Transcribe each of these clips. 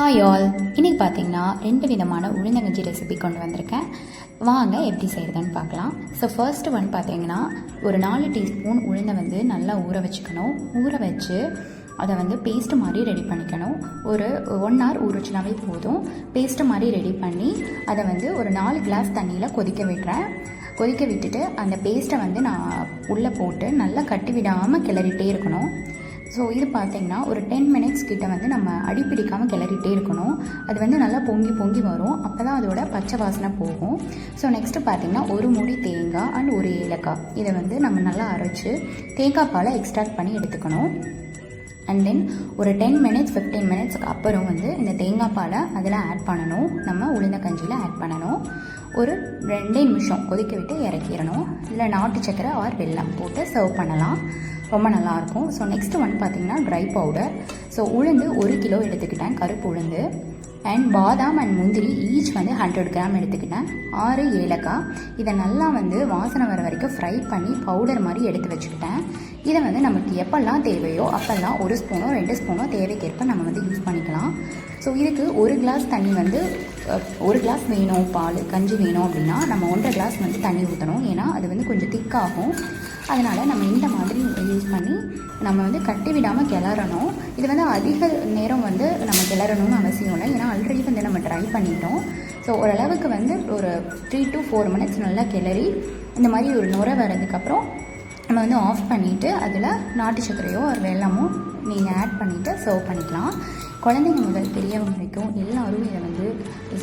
Hi all, இன்றைக்கி பார்த்தீங்கன்னா 2 விதமான உளுந்தங்கஞ்சி ரெசிபி கொண்டு வந்திருக்கேன். வாங்க எப்படி செய்கிறதுன்னு பார்க்கலாம். ஸோ ஃபர்ஸ்ட்டு ஒன் பார்த்தீங்கன்னா, ஒரு 4 டீஸ்பூன் உளுந்தை வந்து நல்லா ஊற வச்சுக்கணும். ஊற வச்சு அதை வந்து பேஸ்ட்டு மாதிரி ரெடி பண்ணிக்கணும். ஒரு 1 hour ஊறிச்சினாவே போதும். பேஸ்ட்டு மாதிரி ரெடி பண்ணி அதை வந்து ஒரு 4 கிளாஸ் தண்ணியில் கொதிக்க விடுறேன். கொதிக்க விட்டுட்டு அந்த பேஸ்ட்டை வந்து நான் உள்ளே போட்டு நல்லா கட்டி விடாமல் கிளறிட்டே இருக்கணும். ஸோ இது பார்த்திங்கன்னா ஒரு 10 minutes கிட்ட வந்து நம்ம அடிப்பிடிக்காமல் கிளறிட்டே இருக்கணும். அது வந்து நல்லா பொங்கி பொங்கி வரும். அப்போ தான் அதோட பச்சை வாசனை போகும். ஸோ நெக்ஸ்ட்டு பார்த்திங்கன்னா ஒரு மூடி தேங்காய் அண்ட் ஒரு ஏலக்காய் இதை வந்து நம்ம நல்லா அரைச்சி தேங்காய் பாலை எக்ஸ்ட்ராக்ட் பண்ணி எடுத்துக்கணும். அண்ட் தென் ஒரு 10 minutes 15 minutesக்கு அப்புறம் வந்து இந்த தேங்காய் பாலை அதில் ஆட் பண்ணணும். நம்ம உளுந்த கஞ்சியில் ஆட் பண்ணணும். ஒரு 2 நிமிஷம் கொதிக்க விட்டு இறக்கிடணும். இல்லை நாட்டு சக்கரை ஆர் வெல்லம் போட்டு சர்வ் பண்ணலாம். ரொம்ப நல்லாயிருக்கும். ஸோ நெக்ஸ்ட் ஒன் பார்த்திங்கன்னா ட்ரை பவுடர். ஸோ உளுந்து 1 கிலோ எடுத்துக்கிட்டேன், கருப்பு உளுந்து. அண்ட் பாதாம் அண்ட் முந்திரி ஈச் வந்து 100 கிராம் எடுத்துக்கிட்டேன். 6 ஏலக்காய். இதை நல்லா வந்து வாசனை வர வரைக்கும் ஃப்ரை பண்ணி பவுடர் மாதிரி எடுத்து வச்சுக்கிட்டேன். இதை வந்து நமக்கு எப்போல்லாம் தேவையோ அப்போல்லாம் 1 ஸ்பூனோ 2 ஸ்பூனோ தேவைக்கேற்ப நம்ம வந்து யூஸ் பண்ணிக்கலாம். ஸோ இதுக்கு 1 கிளாஸ் தண்ணி வந்து 1 கிளாஸ் வேணும், பால் கஞ்சி வேணும் அப்படின்னா நம்ம 1.5 கிளாஸ் வந்து தண்ணி ஊற்றணும். ஏன்னா அது வந்து கொஞ்சம் திக்காகும். அதனால் நம்ம இந்த மாதிரி யூஸ் பண்ணி நம்ம வந்து கட்டி விடாமல் கிளறணும். இது வந்து அதிக நேரம் வந்து நம்ம கிளறணும்னு அவசியம் இல்லை. ஏன்னா ஆல்ரெடி வந்து நம்ம ட்ரை பண்ணிட்டோம். ஸோ ஓரளவுக்கு வந்து ஒரு 3 to 4 minutes நல்லா கிளறி இந்த மாதிரி ஒரு நுரை வரதுக்கப்புறம் நம்ம வந்து ஆஃப் பண்ணிவிட்டு அதில் நாட்டு சர்க்கரையோ ஒரு வெல்லமோ நீங்கள் ஆட் பண்ணிவிட்டு சர்வ் பண்ணிக்கலாம். குழந்தைங்க முதல் பெரியவங்க வரைக்கும் எல்லோரும் இதை வந்து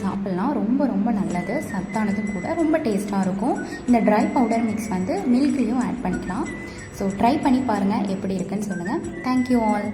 சாப்பிட்லாம். ரொம்ப ரொம்ப நல்லது, சத்தானதும் கூட, ரொம்ப டேஸ்ட்டாக இருக்கும். இந்த ட்ரை பவுடர் மிக்ஸ் வந்து மில்க்லேயும் ஆட் பண்ணிக்கலாம். ஸோ ட்ரை பண்ணி பாருங்கள், எப்படி இருக்குன்னு சொல்லுங்கள். Thank you all.